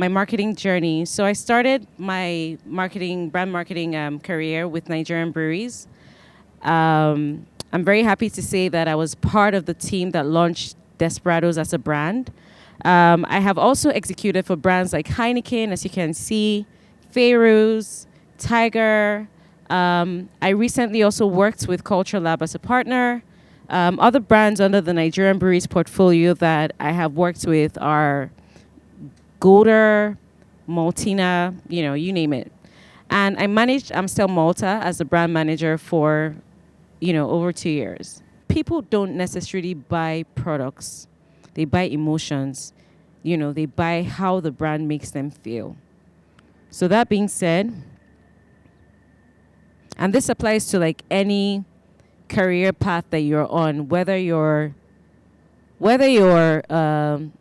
my marketing journey. So I started my brand marketing career with Nigerian breweries. I'm very happy to say that I was part of the team that launched Desperados as a brand. I have also executed for brands like Heineken, as you can see, Feroz, Tiger. I recently also worked with Culture Lab as a partner. Other brands under the Nigerian breweries portfolio that I have worked with are Golder, Maltina, you name it. And I managed Amstel Malta as the brand manager for, over 2 years. People don't necessarily buy products. They buy emotions. They buy how the brand makes them feel. So that being said, and this applies to like any career path that you're on, whether you're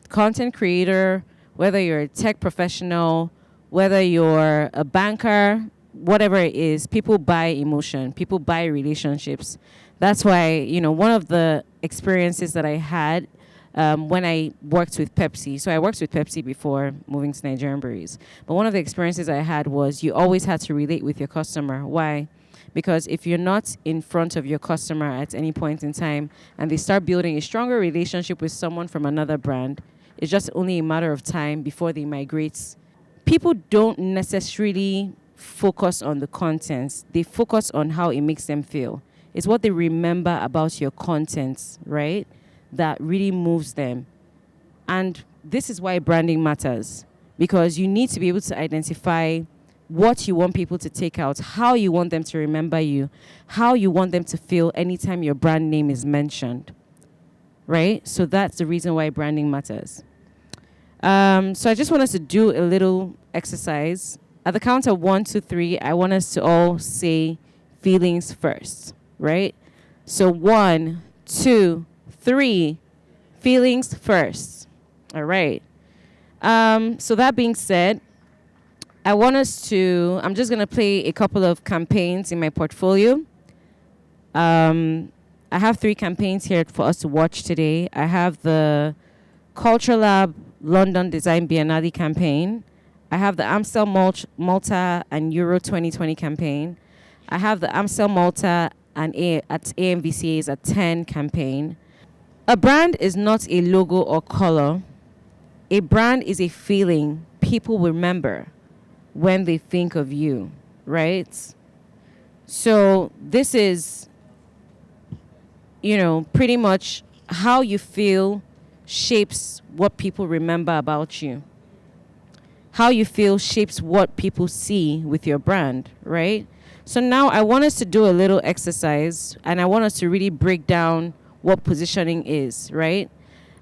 content creator, whether you're a tech professional, whether you're a banker, whatever it is, people buy emotion, people buy relationships. That's why, one of the experiences that I had when I worked with Pepsi. So I worked with Pepsi before moving to Nigerian breweries. But one of the experiences I had was you always had to relate with your customer. Why? Because if you're not in front of your customer at any point in time and they start building a stronger relationship with someone from another brand, it's just only a matter of time before they migrate. People don't necessarily focus on the contents. They focus on how it makes them feel. It's what they remember about your content, right, that really moves them. And this is why branding matters, because you need to be able to identify what you want people to take out, how you want them to remember you, how you want them to feel anytime your brand name is mentioned, right? So that's the reason why branding matters. So I just want us to do a little exercise. At the count of 1, 2, 3, I want us to all say feelings first, right? So 1, 2, 3, feelings first. All right. So that being said, I'm just going to play a couple of campaigns in my portfolio. I have 3 campaigns here for us to watch today. I have the Culture Lab London Design Biennale campaign. I have the Amstel Malta and Euro 2020 campaign. I have the Amstel Malta and at AMVCA's at 10 campaign. A brand is not a logo or color. A brand is a feeling people remember when they think of you, right? So this is, pretty much how you feel shapes what people remember about you. How you feel shapes what people see with your brand, right? So now I want us to do a little exercise, and I want us to really break down what positioning is, right?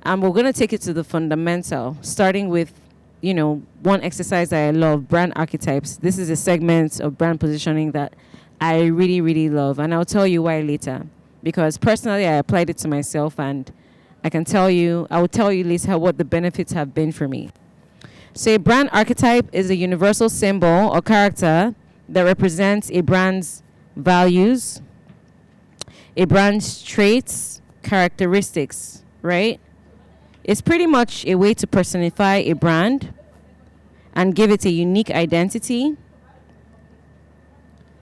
And we're going to take it to the fundamental, starting with, one exercise that I love, brand archetypes. This is a segment of brand positioning that I really, really love, and I'll tell you why later. Because personally, I applied it to myself, and I will tell you later what the benefits have been for me. So a brand archetype is a universal symbol or character that represents a brand's values, a brand's traits, characteristics, right? It's pretty much a way to personify a brand and give it a unique identity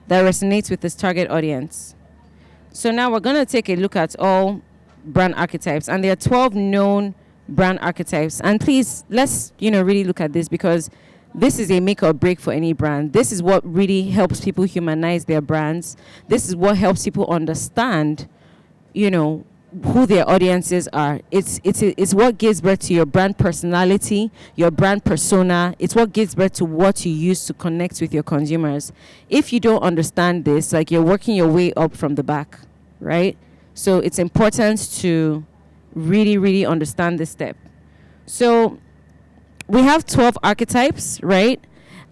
that resonates with its target audience. So now we're going to take a look at all brand archetypes, and there are 12 known brand archetypes. And please, let's really look at this, because this is a make or break for any brand. This is what really helps people humanize their brands. This is what helps people understand, who their audiences are. It's what gives birth to your brand personality, your brand persona. It's what gives birth to what you use to connect with your consumers. If you don't understand this, like, you're working your way up from the back, right? So it's important to really, really understand this step. So we have 12 archetypes, right?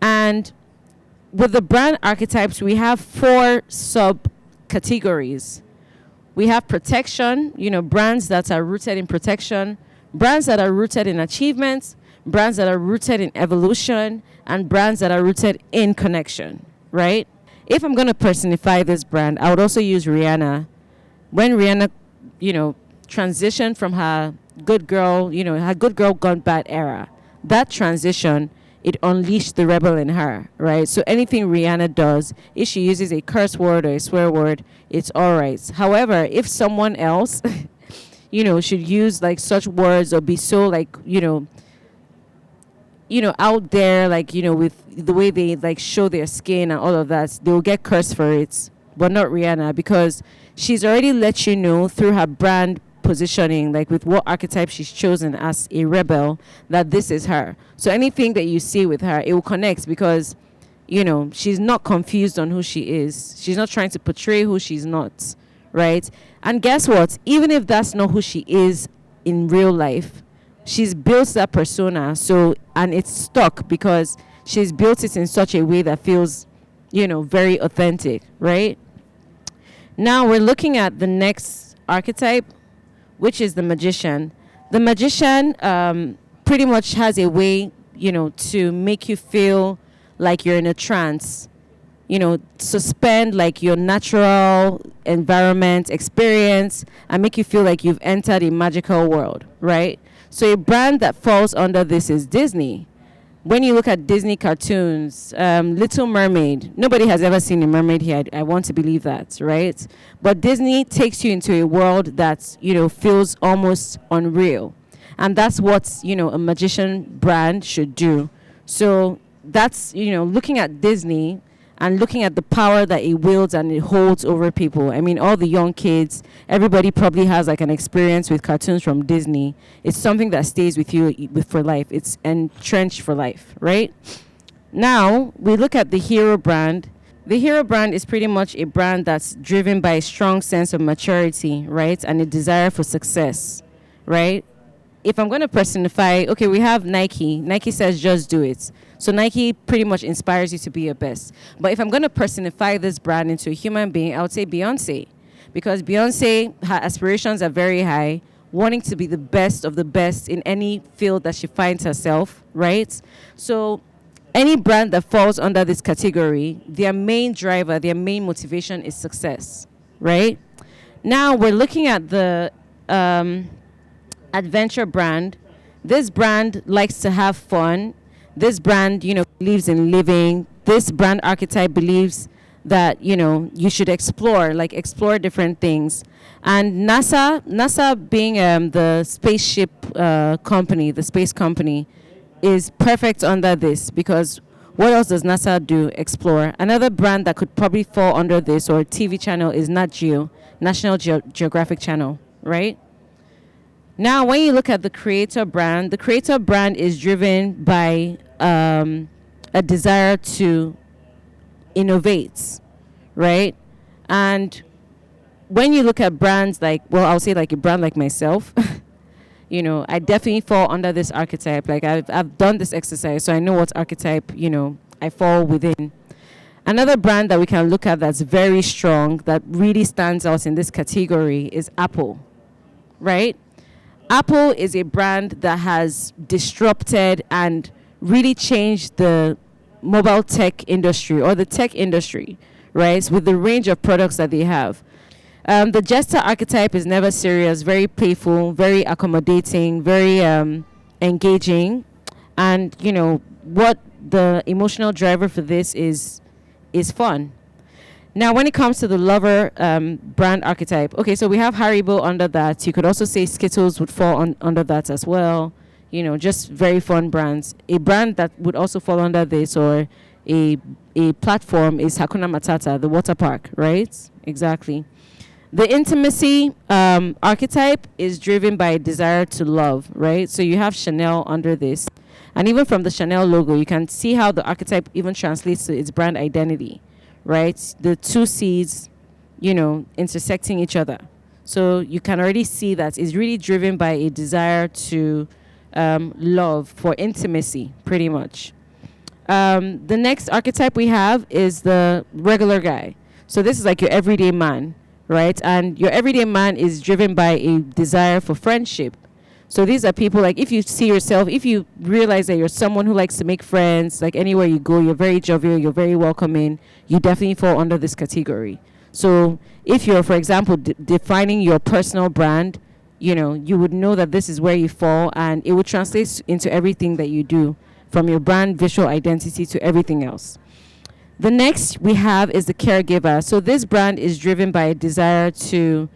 And with the brand archetypes, we have 4 subcategories. We have protection, brands that are rooted in protection, brands that are rooted in achievements, brands that are rooted in evolution, and brands that are rooted in connection, right? If I'm going to personify this brand, I would also use Rihanna. When Rihanna, transitioned from her good girl, her good girl gone bad era, that transition it unleashed the rebel in her, right? So anything Rihanna does, if she uses a curse word or a swear word, it's all right. However, if someone else, should use like such words or be so like, out there, like, with the way they like show their skin and all of that, they'll get cursed for it, but not Rihanna, because she's already let you know through her brand positioning, like with what archetype she's chosen as a rebel, that this is her. So anything that you see with her, it will connect, because she's not confused on who she is. She's not trying to portray who she's not, right? And guess what, even if that's not who she is in real life, she's built that persona, and it's stuck because she's built it in such a way that feels very authentic, right? Now we're looking at the next archetype, which is the magician. The magician pretty much has a way, to make you feel like you're in a trance, suspend like your natural environment experience and make you feel like you've entered a magical world, right? So a brand that falls under this is Disney. When you look at Disney cartoons, Little Mermaid, nobody has ever seen a mermaid here. I want to believe that, right? But Disney takes you into a world that, feels almost unreal. And that's what, a magician brand should do. So that's, looking at Disney and looking at the power that it wields and it holds over people. I mean, all the young kids, everybody probably has like an experience with cartoons from Disney. It's something that stays with you for life. It's entrenched for life, right? Now, we look at the hero brand. The hero brand is pretty much a brand that's driven by a strong sense of maturity, right? And a desire for success, right? If I'm going to personify, okay, we have Nike. Nike says just do it. So Nike pretty much inspires you to be your best. But if I'm going to personify this brand into a human being, I would say Beyonce. Because Beyonce, her aspirations are very high, wanting to be the best of the best in any field that she finds herself, right? So any brand that falls under this category, their main driver, their main motivation is success, right? Now we're looking at the adventure brand. This brand likes to have fun. This brand, believes in living. This brand archetype believes that, you should explore different things. And NASA being the spaceship company, the space company, is perfect under this, because what else does NASA do? Explore. Another brand that could probably fall under this, or TV channel, is Nat Geo, National Geographic Channel, right? Now, when you look at the creator brand is driven by a desire to innovate, right? And when you look at brands I'll say like a brand like myself, I definitely fall under this archetype. Like I've done this exercise, so I know what archetype, I fall within. Another brand that we can look at that's very strong, that really stands out in this category, is Apple, right? Apple is a brand that has disrupted and really changed the mobile tech industry, or the tech industry, right? With the range of products that they have. The jester archetype is never serious, very playful, very accommodating, very engaging. And, what the emotional driver for this is fun. Now, when it comes to the lover brand archetype, okay, so we have Haribo under that. You could also say Skittles would fall under that as well. Just very fun brands. A brand that would also fall under this, or a platform, is Hakuna Matata, the water park, right? Exactly. The intimacy archetype is driven by a desire to love, right? So you have Chanel under this. And even from the Chanel logo, you can see how the archetype even translates to its brand identity, right? The two C's, intersecting each other. So you can already see that it's really driven by a desire to love, for intimacy, pretty much. The next archetype we have is the regular guy. So this is like your everyday man, right? And your everyday man is driven by a desire for friendship. So these are people, like, if you realize that you're someone who likes to make friends, like anywhere you go, you're very jovial, you're very welcoming, you definitely fall under this category. So if you're, for example, defining your personal brand, you would know that this is where you fall, and it would translate into everything that you do. from your brand visual identity to everything else. The next we have is the caregiver. So this brand is driven by a desire to,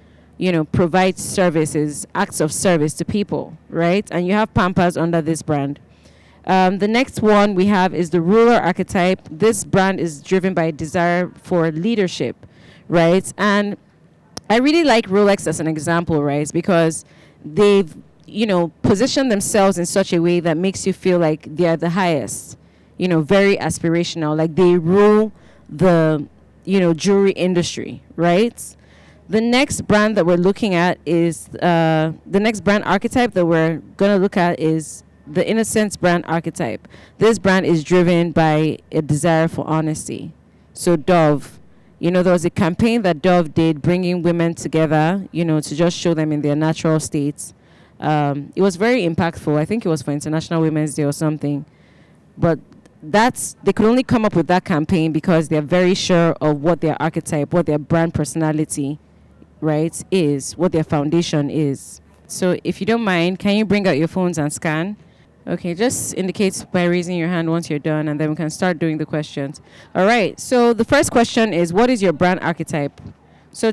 provide services, acts of service to people, right? And you have Pampers under this brand. The next one we have is the ruler archetype. This brand is driven by a desire for leadership, right? And I really like Rolex as an example, right? Because they've, positioned themselves in such a way that makes you feel like they're the highest, very aspirational, like they rule the, jewelry industry, right? The next brand that we're looking at is, the next brand archetype that we're going to look at is the Innocence brand archetype. This brand is driven by a desire for honesty. So Dove, there was a campaign that Dove did bringing women together, to just show them in their natural states. It was very impactful. I think it was for International Women's Day or something. But they could only come up with that campaign because they're very sure of what their archetype, what their brand personality, right, is, what their foundation is. So if you don't mind, can you bring out your phones and scan? Okay, just indicate by raising your hand once you're done, and then we can start doing the questions. All right, so the first question is, what is your brand archetype? So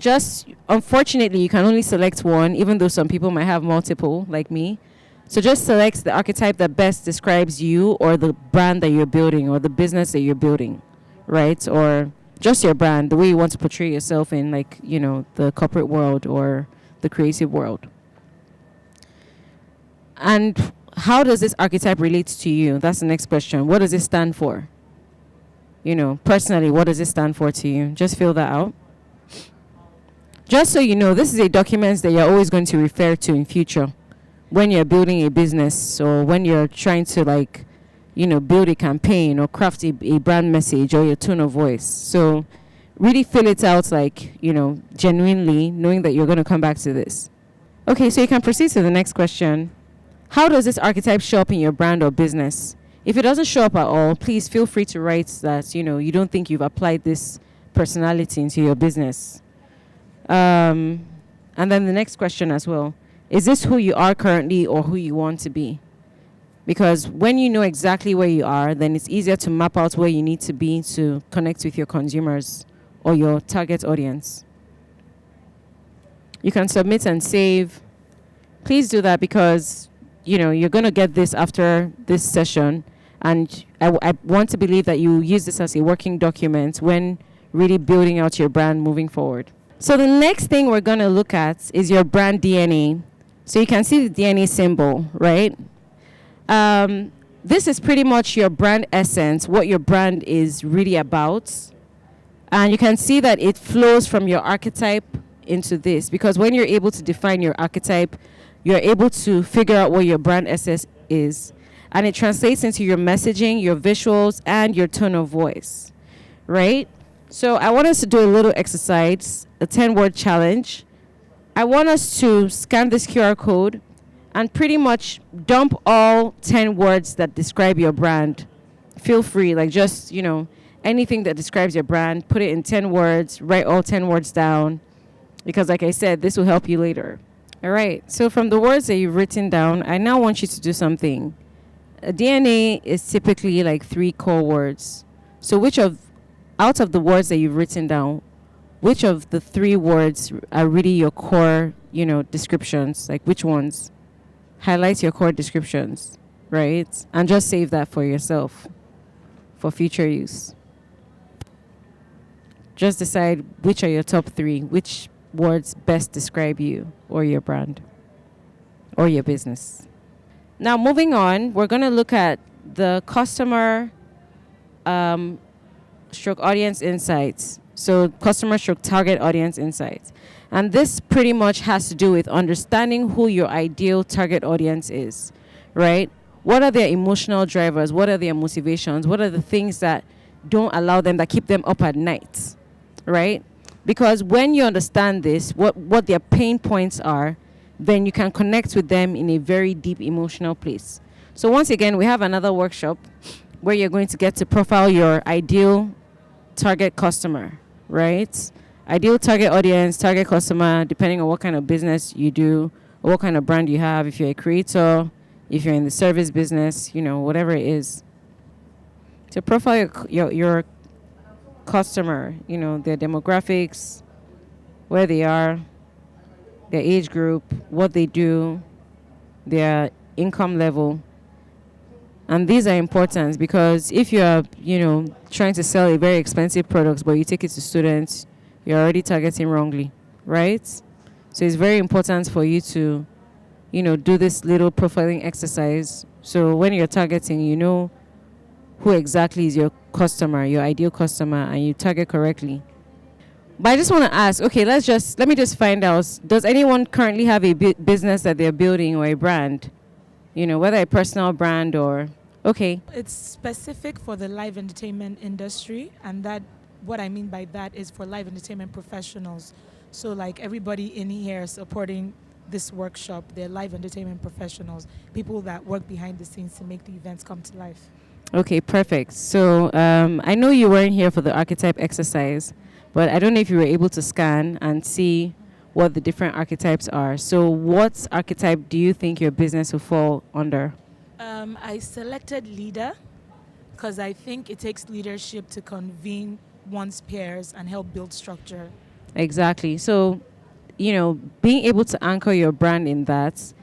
unfortunately, you can only select one, even though some people might have multiple, like me. So just select the archetype that best describes you or the brand that you're building or the business that you're building, right? Or just your brand, the way you want to portray yourself in, like, the corporate world or the creative world. And how does this archetype relate to you? That's the next question. What does it stand for? Personally, what does it stand for to you? Just fill that out. Just so you know, this is a document that you're always going to refer to in future when you're building a business or when you're trying to, build a campaign or craft a brand message or your tone of voice. So really fill it out, genuinely, knowing that you're going to come back to this. Okay, so you can proceed to the next question. How does this archetype show up in your brand or business? If it doesn't show up at all, please feel free to write that, you don't think you've applied this personality into your business. And then the next question as well. Is this who you are currently or who you want to be? Because when you know exactly where you are, then it's easier to map out where you need to be to connect with your consumers or your target audience. You can submit and save. Please do that because, you're going to get this after this session. And I want to believe that you use this as a working document when really building out your brand moving forward. So the next thing we're going to look at is your brand DNA. So you can see the DNA symbol, right? This is pretty much your brand essence, what your brand is really about. And you can see that it flows from your archetype into this, because when you're able to define your archetype, you're able to figure out what your brand essence is. And it translates into your messaging, your visuals, and your tone of voice, right? So I want us to do a little exercise, a 10-word challenge. I want us to scan this QR code and pretty much dump all 10 words that describe your brand. Feel free, just, anything that describes your brand, put it in 10 words, write all 10 words down, because like I said, this will help you later. All right, so from the words that you've written down, I now want you to do something. A DNA is typically 3 core words. So out of the words that you've written down, which of the 3 words are really your core, descriptions? Which ones? Highlight your core descriptions, right? And just save that for yourself for future use. Just decide which are your top 3, which words best describe you or your brand or your business. Now, moving on, we're going to look at the customer stroke audience insights. So customer stroke target audience insights. And this pretty much has to do with understanding who your ideal target audience is, right? What are their emotional drivers? What are their motivations? What are the things that don't allow them, that keep them up at night, right? Because when you understand this, what their pain points are, then you can connect with them in a very deep emotional place. So once again, we have another workshop where you're going to get to profile your ideal target customer, right? Ideal target audience, target customer, depending on what kind of business you do, or what kind of brand you have. If you're a creator, if you're in the service business, whatever it is. To profile your customer, their demographics, where they are, their age group, what they do, their income level. And these are important because if you are, trying to sell a very expensive product, but you take it to students, you're already targeting wrongly, right? So it's very important for you to, do this little profiling exercise. So when you're targeting, who exactly is your customer, your ideal customer, and you target correctly. But I just want to ask, okay, let me just find out, does anyone currently have a business that they're building or a brand? Whether a personal brand or, okay. It's specific for the live entertainment industry, and that what I mean by that is for live entertainment professionals. So like everybody in here supporting this workshop, they're live entertainment professionals, people that work behind the scenes to make the events come to life. Okay, perfect. So I know you weren't here for the archetype exercise, but I don't know if you were able to scan and see what the different archetypes are. So what archetype do you think your business will fall under? I selected leader because I think it takes leadership to convene one's peers and help build structure. Exactly. So, being able to anchor your brand in that,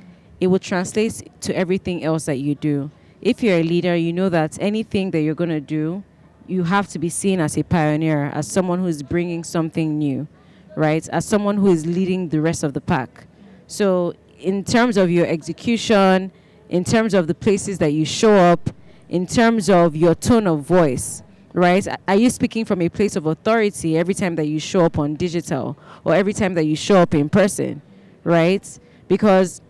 it will translate to everything else that you do. If you're a leader, you know that anything that you're going to do, you have to be seen as a pioneer, as someone who is bringing something new, right? As someone who is leading the rest of the pack. So in terms of your execution, in terms of the places that you show up, in terms of your tone of voice, right? Are you speaking from a place of authority every time that you show up on digital or every time that you show up in person, right? Because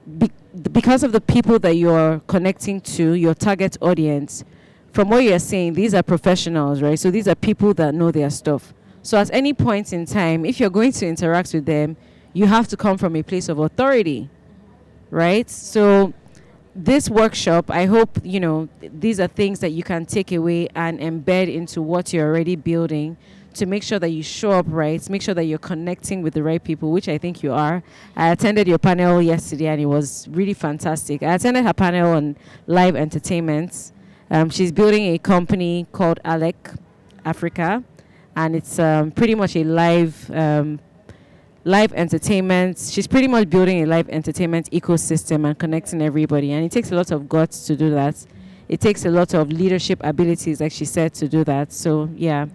of the people that you're connecting to, your target audience, from what you're saying, these are professionals, right? So these are people that know their stuff. So at any point in time, if you're going to interact with them, you have to come from a place of authority, right? So this workshop, I hope, these are things that you can take away and embed into what you're already building to make sure that you show up right, make sure that you're connecting with the right people, which I think you are. I attended your panel yesterday and it was really fantastic. I attended her panel on live entertainment. She's building a company called Alec Africa, and it's pretty much a live entertainment. She's pretty much building a live entertainment ecosystem and connecting everybody. And it takes a lot of guts to do that. It takes a lot of leadership abilities, like she said, to do that. So, yeah,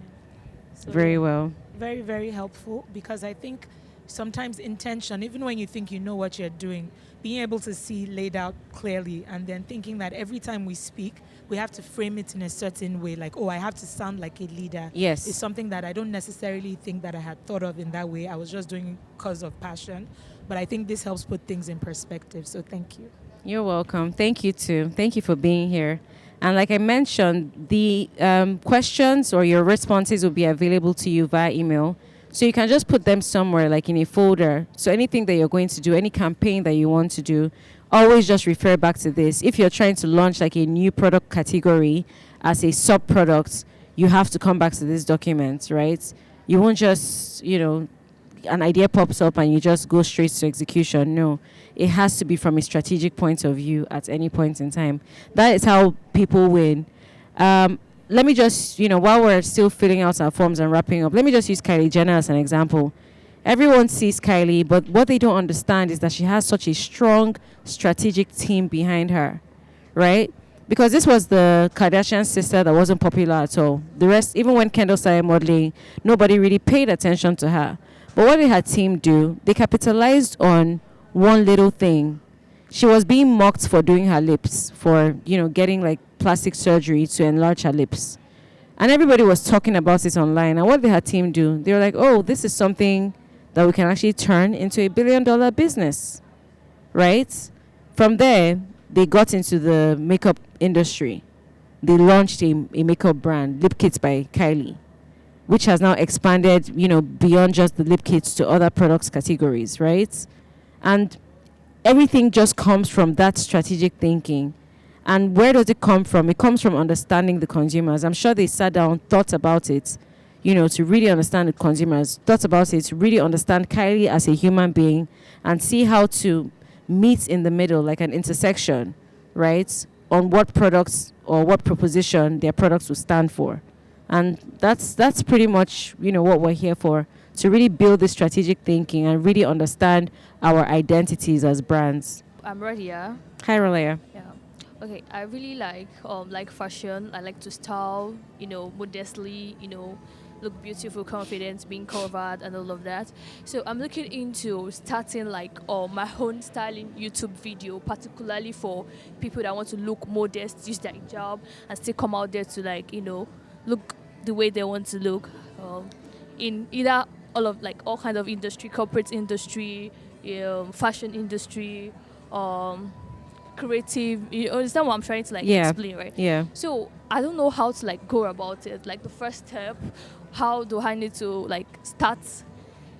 very well. Very, very helpful because I think sometimes intention, even when you think you know what you're doing, being able to see laid out clearly and then thinking that every time we speak, we have to frame it in a certain way, like, I have to sound like a leader. Yes. It's something that I don't necessarily think that I had thought of in that way. I was just doing it because of passion. But I think this helps put things in perspective. So thank you. You're welcome. Thank you, too. Thank you for being here. And like I mentioned, the questions or your responses will be available to you via email. So you can just put them somewhere, like in a folder. So anything that you're going to do, any campaign that you want to do, always just refer back to this. If you're trying to launch like a new product category as a sub-product, you have to come back to this document, right? You won't just, an idea pops up and you just go straight to execution. No, it has to be from a strategic point of view at any point in time. That is how people win. Let me just, while we're still filling out our forms and wrapping up, let me just use Kylie Jenner as an example. Everyone sees Kylie, but what they don't understand is that she has such a strong strategic team behind her, right? Because this was the Kardashian sister that wasn't popular at all. The rest, even when Kendall started modeling, nobody really paid attention to her. But what did her team do? They capitalized on one little thing. She was being mocked for doing her lips, for, getting like plastic surgery to enlarge her lips. And everybody was talking about it online. And what did her team do? They were like, this is something that we can actually turn into a $1 billion business, right? From there, they got into the makeup industry. They launched a makeup brand, Lip Kits by Kylie, which has now expanded, beyond just the lip kits to other products categories, right? And everything just comes from that strategic thinking. And where does it come from? It comes from understanding the consumers. I'm sure they sat down, thought about it, to really understand the consumers, thought about it, to really understand Kylie as a human being and see how to meet in the middle, like an intersection, right, on what products or what proposition their products will stand for. And that's pretty much, what we're here for, to really build this strategic thinking and really understand our identities as brands. I'm Radia. Hi, Rolea. Yeah. Okay, I really like fashion. I like to style, modestly, look beautiful, confident, being covered and all of that. So I'm looking into starting my own styling YouTube video, particularly for people that want to look modest, use their job, and still come out there to look the way they want to look, in either all kind of industry, corporate industry, fashion industry, creative. You understand what I'm trying to explain, right? Yeah. So I don't know how to go about it. The first step, how do I need to start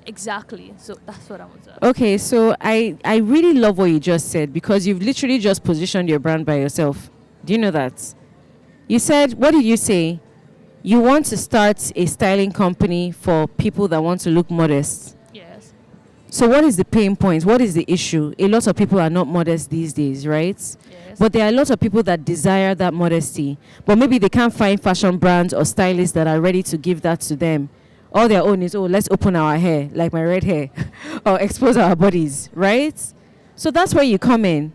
exactly? So that's what I want to ask. Okay, so I really love what you just said, because you've literally just positioned your brand by yourself. Do you know that? You said, what did you say? You want to start a styling company for people that want to look modest. Yes. So what is the pain point? What is the issue? A lot of people are not modest these days, right? Yes. But there are a lot of people that desire that modesty, but maybe they can't find fashion brands or stylists that are ready to give that to them. All their own is, let's open our hair, like my red hair, or expose our bodies, right? So that's where you come in.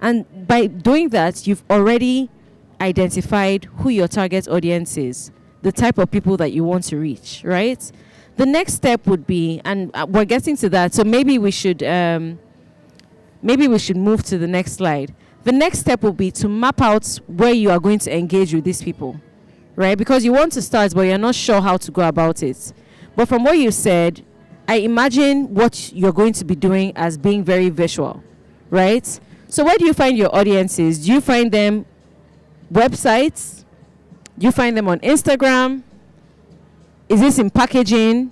And by doing that, you've already identified who your target audience is, the type of people that you want to reach, right? The next step would be, and we're getting to that, so maybe we should move to the next slide. The next step will be to map out where you are going to engage with these people, right? Because you want to start, but you're not sure how to go about it. But from what you said, I imagine what you're going to be doing as being very visual, right? So where do you find your audiences? Do you find them websites? Do you find them on Instagram? Is this in packaging?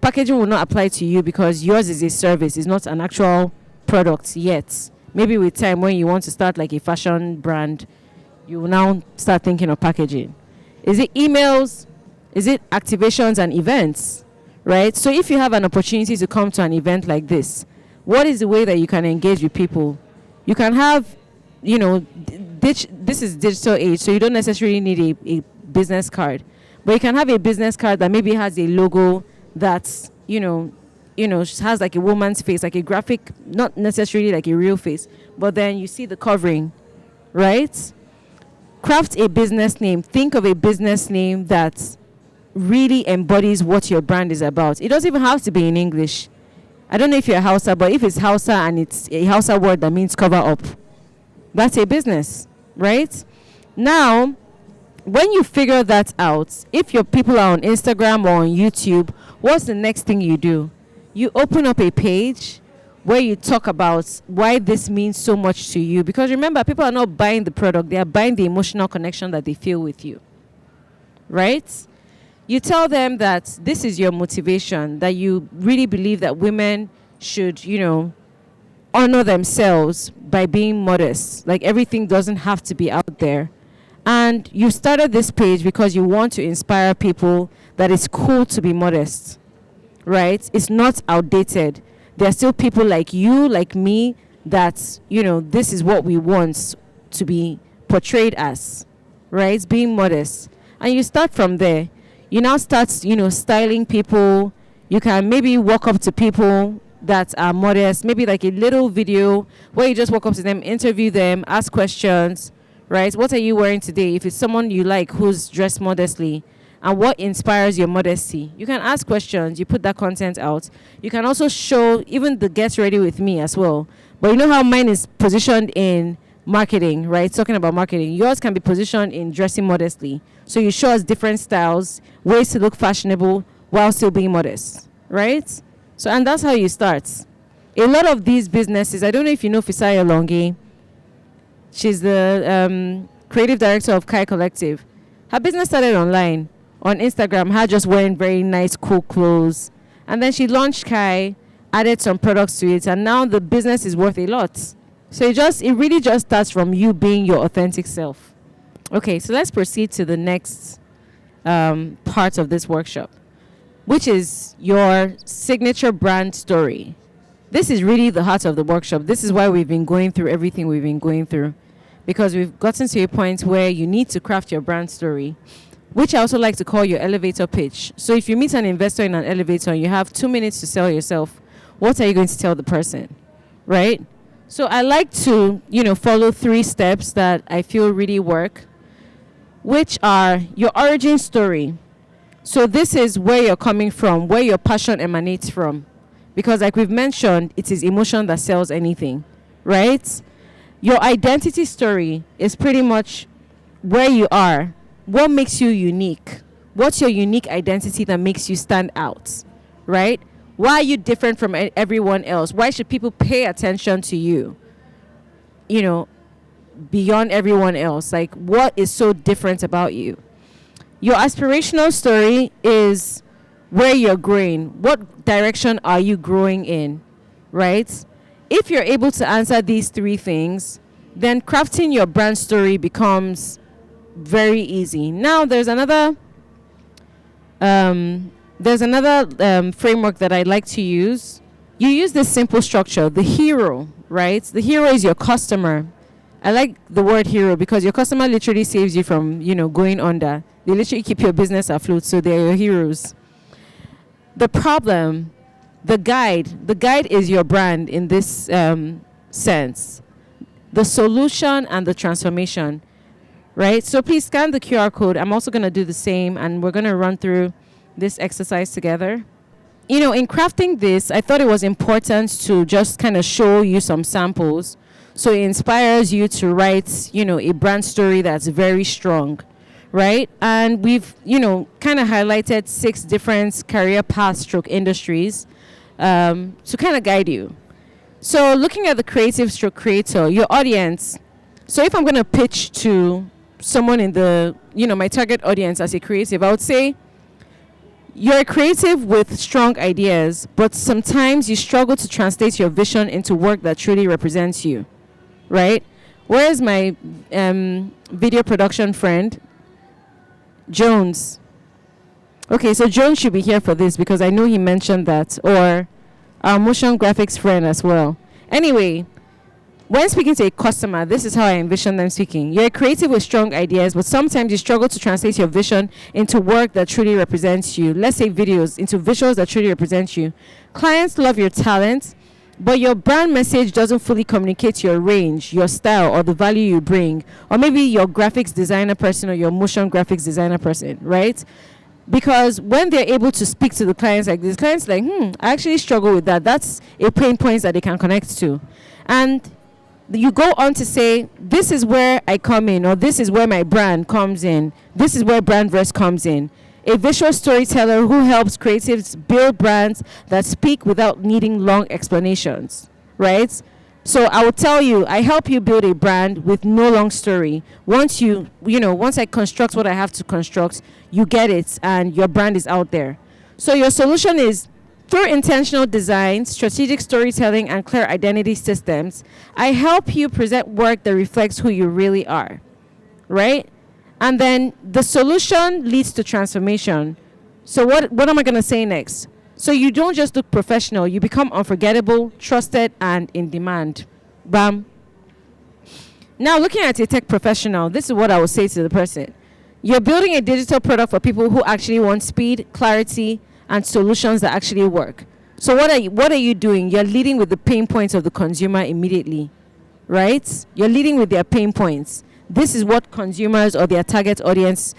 Packaging will not apply to you because yours is a service. It's not an actual product yet. Maybe with time, when you want to start a fashion brand, you will now start thinking of packaging. Is it emails? Is it activations and events? Right? So if you have an opportunity to come to an event like this, what is the way that you can engage with people? You can have, this is digital age, so you don't necessarily need a business card. But you can have a business card that maybe has a logo that's, has a woman's face, a graphic, not necessarily a real face, but then you see the covering, right? Craft a business name. Think of a business name that really embodies what your brand is about. It doesn't even have to be in English. I don't know if you're Hausa, but if it's Hausa and it's a Hausa word that means cover up, that's a business, right? Now, when you figure that out, if your people are on Instagram or on YouTube, what's the next thing you do? You open up a page where you talk about why this means so much to you. Because remember, people are not buying the product, they are buying the emotional connection that they feel with you, right? You tell them that this is your motivation, that you really believe that women should, honor themselves by being modest. Everything doesn't have to be out there. And you started this page because you want to inspire people that it's cool to be modest, right? It's not outdated. There are still people like you, like me, that, this is what we want to be portrayed as, right? Being modest. And you start from there. You now start, styling people. You can maybe walk up to people that are modest, maybe a little video where you just walk up to them, interview them, ask questions, right? What are you wearing today? If it's someone you like who's dressed modestly, and what inspires your modesty? You can ask questions. You put that content out. You can also show even the get ready with me as well. But you know how mine is positioned in marketing, right? Talking about marketing. Yours can be positioned in dressing modestly. So you show us different styles, ways to look fashionable while still being modest, right? So, and that's how you start. A lot of these businesses, I don't know if you know Fisaya Longi. She's the creative director of Kai Collective. Her business started online, on Instagram, her just wearing very nice, cool clothes. And then she launched Kai, added some products to it, and now the business is worth a lot. So it really just starts from you being your authentic self. Okay, so let's proceed to the next part of this workshop, which is your signature brand story. This is really the heart of the workshop. This is why we've been going through everything we've been going through. because we've gotten to a point where you need to craft your brand story, which I also like to call your elevator pitch. So if you meet an investor in an elevator and you have 2 minutes to sell yourself, what are you going to tell the person, right? So I like to, follow 3 steps that I feel really work, which are your origin story. So this is where you're coming from, where your passion emanates from. Because like we've mentioned, it is emotion that sells anything, right? Your identity story is pretty much where you are. What makes you unique? What's your unique identity that makes you stand out, right? Why are you different from everyone else? Why should people pay attention to you, beyond everyone else? Like, what is so different about you? Your aspirational story is where you're growing. What direction are you growing in, right? If you're able to answer these 3 things, then crafting your brand story becomes very easy. Now, there's another framework that I like to use. You use this simple structure, the hero, right? The hero is your customer. I like the word hero because your customer literally saves you from, going under. They literally keep your business afloat, so they're your heroes. The problem, the guide is your brand in this sense. The solution and the transformation, right? So please scan the QR code. I'm also going to do the same, and we're going to run through this exercise together. In crafting this, I thought it was important to just kind of show you some samples so it inspires you to write, a brand story that's very strong, right? And we've, kind of highlighted 6 different career paths stroke industries to kind of guide you. So looking at the creative stroke creator, your audience. So if I'm going to pitch to someone in the, my target audience as a creative, I would say you're a creative with strong ideas, but sometimes you struggle to translate your vision into work that truly represents you, right? Where is my video production friend? Jones. Okay, so Jones should be here for this because I know he mentioned that, or our motion graphics friend as well. Anyway, when speaking to a customer, this is how I envision them speaking. You're a creative with strong ideas, but sometimes you struggle to translate your vision into work that truly represents you. Let's say videos, into visuals that truly represent you. Clients love your talent, but your brand message doesn't fully communicate your range, your style, or the value you bring. Or maybe your graphics designer person or your motion graphics designer person, right? Because when they're able to speak to the clients like this, clients like, I actually struggle with that. That's a pain point that they can connect to. And you go on to say, this is where I come in, or this is where my brand comes in. This is where Brandverse comes in. A visual storyteller who helps creatives build brands that speak without needing long explanations, right? So I will tell you, I help you build a brand with no long story. Once once I construct what I have to construct, you get it and your brand is out there. So your solution is through intentional design, strategic storytelling, and clear identity systems, I help you present work that reflects who you really are, right? And then the solution leads to transformation. So what am I going to say next? So you don't just look professional, you become unforgettable, trusted, and in demand. Bam. Now, looking at a tech professional, this is what I would say to the person. You're building a digital product for people who actually want speed, clarity, and solutions that actually work. So what are you doing? You're leading with the pain points of the consumer immediately, right? You're leading with their pain points. This is what consumers or their target audience,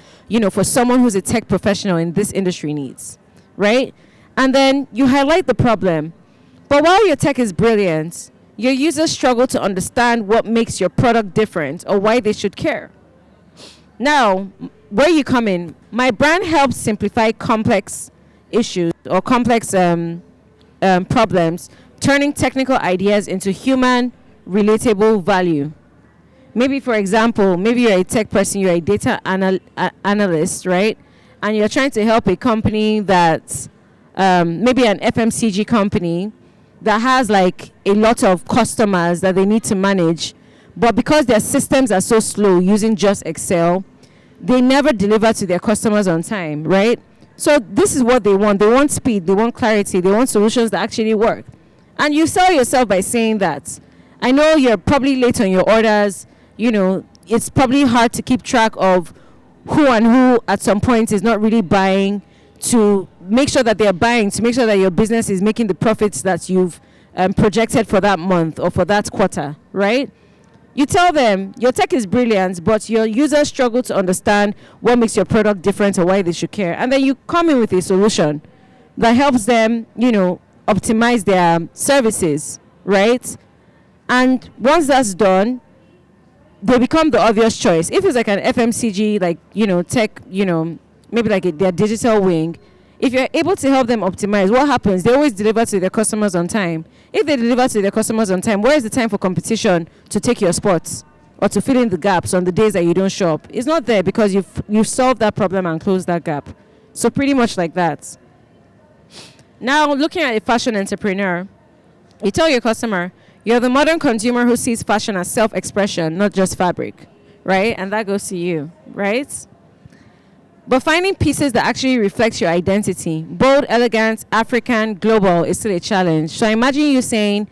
for someone who's a tech professional in this industry needs, right? And then you highlight the problem. But while your tech is brilliant, your users struggle to understand what makes your product different or why they should care. Now, where you come in, my brand helps simplify complex issues or complex problems, turning technical ideas into human, relatable value. Maybe, for example, maybe you're a tech person, you're a data analyst, right? And you're trying to help a company that, maybe an FMCG company that has like a lot of customers that they need to manage. But because their systems are so slow using just Excel, they never deliver to their customers on time, right? So this is what they want. They want speed, they want clarity, they want solutions that actually work. And you sell yourself by saying that. I know you're probably late on your orders. it's probably hard to keep track of who and who at some point is not really buying, to make sure that they're buying, to make sure that your business is making the profits that you've projected for that month or for that quarter, right? You tell them your tech is brilliant, but your users struggle to understand what makes your product different or why they should care. And then you come in with a solution that helps them, optimize their services, right? And once that's done, they become the obvious choice. If it's like an FMCG, like, tech, maybe like their digital wing, if you're able to help them optimize, what happens? They always deliver to their customers on time. If they deliver to their customers on time, where is the time for competition to take your spots or to fill in the gaps on the days that you don't show up? It's not there, because you've solved that problem and closed that gap. So pretty much like that. Now, looking at a fashion entrepreneur, you tell your customer, you're the modern consumer who sees fashion as self-expression, not just fabric, right? And that goes to you, right? But finding pieces that actually reflect your identity, bold, elegant, African, global, is still a challenge. So imagine you saying,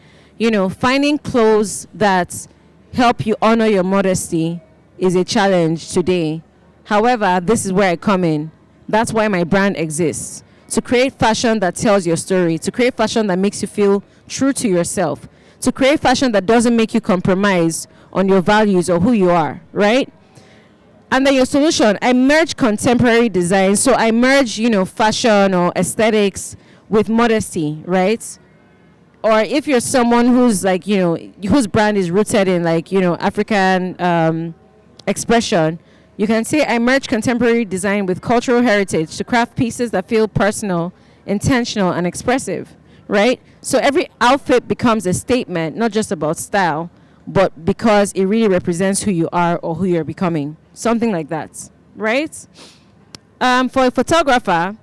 finding clothes that help you honor your modesty is a challenge today. However, this is where I come in. That's why my brand exists. To create fashion that tells your story, to create fashion that makes you feel true to yourself, to create fashion that doesn't make you compromise on your values or who you are, right? And then your solution, I merge contemporary design. So I merge, fashion or aesthetics with modesty, right? Or if you're someone who's like, whose brand is rooted in like, African expression, you can say I merge contemporary design with cultural heritage to craft pieces that feel personal, intentional, and expressive, right? So every outfit becomes a statement, not just about style, but because it really represents who you are or who you're becoming. Something like that, right? For a photographer,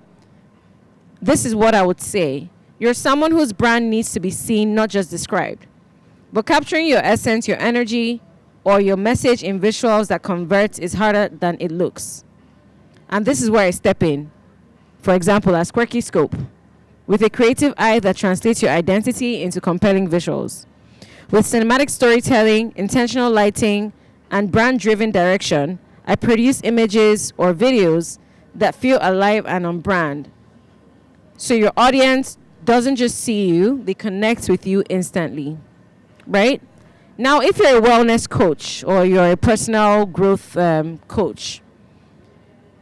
this is what I would say. You're someone whose brand needs to be seen, not just described. But capturing your essence, your energy, or your message in visuals that convert is harder than it looks. And this is where I step in. For example, as Quirky Scope, with a creative eye that translates your identity into compelling visuals. With cinematic storytelling, intentional lighting, and brand-driven direction, I produce images or videos that feel alive and on brand. So your audience doesn't just see you, they connect with you instantly, right? Now, if you're a wellness coach or you're a personal growth coach,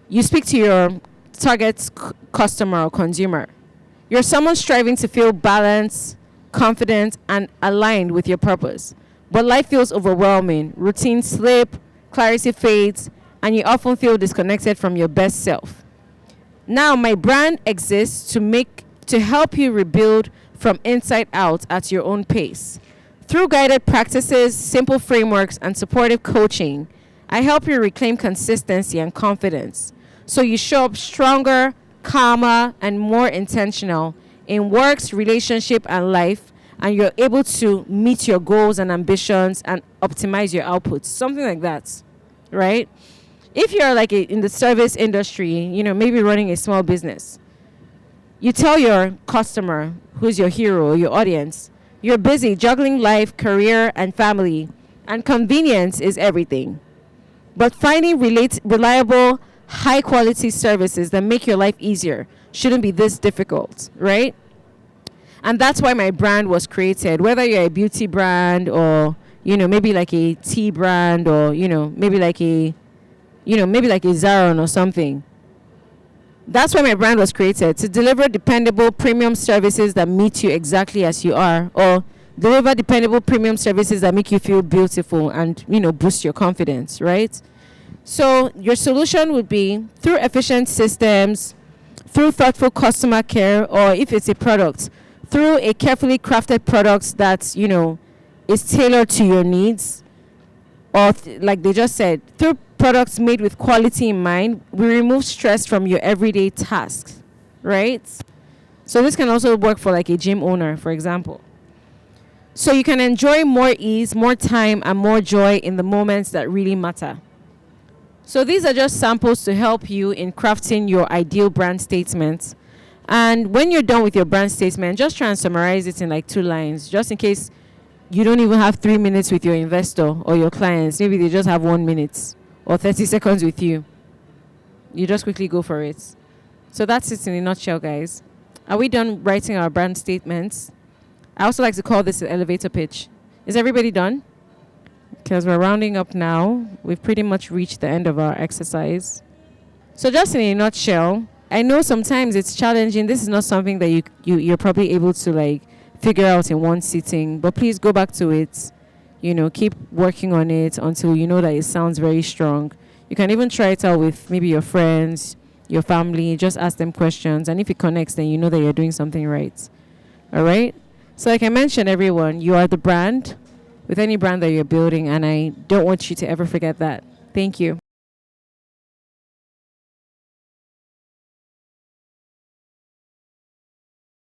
you speak to your target customer or consumer. You're someone striving to feel balanced, confident, and aligned with your purpose. But life feels overwhelming. Routines slip, clarity fades, and you often feel disconnected from your best self. Now, my brand exists to help you rebuild from inside out at your own pace. Through guided practices, simple frameworks, and supportive coaching, I help you reclaim consistency and confidence. So you show up stronger, calmer, and more intentional in works, relationship, and life, and you're able to meet your goals and ambitions and optimize your outputs. Something like that, right? If you're like in the service industry, maybe running a small business, you tell your customer, who's your hero, your audience, you're busy juggling life, career, and family, and convenience is everything. But finding reliable, high-quality services that make your life easier shouldn't be this difficult, right? And that's why my brand was created. Whether you're a beauty brand or, maybe like a tea brand or, maybe like a Zaron or something. That's why my brand was created, to deliver dependable premium services that meet you exactly as you are, or deliver dependable premium services that make you feel beautiful and, boost your confidence, right? So your solution would be through efficient systems, through thoughtful customer care, or if it's a product, through a carefully crafted product that, is tailored to your needs, or like they just said, through products made with quality in mind, we remove stress from your everyday tasks, right? So this can also work for like a gym owner, for example. So you can enjoy more ease, more time, and more joy in the moments that really matter. So these are just samples to help you in crafting your ideal brand statement. And when you're done with your brand statement, just try and summarize it in like 2 lines, just in case you don't even have 3 minutes with your investor or your clients. Maybe they just have 1 minute or 30 seconds with you. You just quickly go for it. So that's it in a nutshell, guys. Are we done writing our brand statements? I also like to call this an elevator pitch. Is everybody done? Because we're rounding up now. We've pretty much reached the end of our exercise. So just in a nutshell, I know sometimes it's challenging. This is not something that you're probably able to like figure out in one sitting, but please go back to it. Keep working on it until you know that it sounds very strong. You can even try it out with maybe your friends, your family. Just ask them questions, and if it connects, then you know that you're doing something right. All right? So like I mentioned, everyone, you are the brand with any brand that you're building, and I don't want you to ever forget that. Thank you.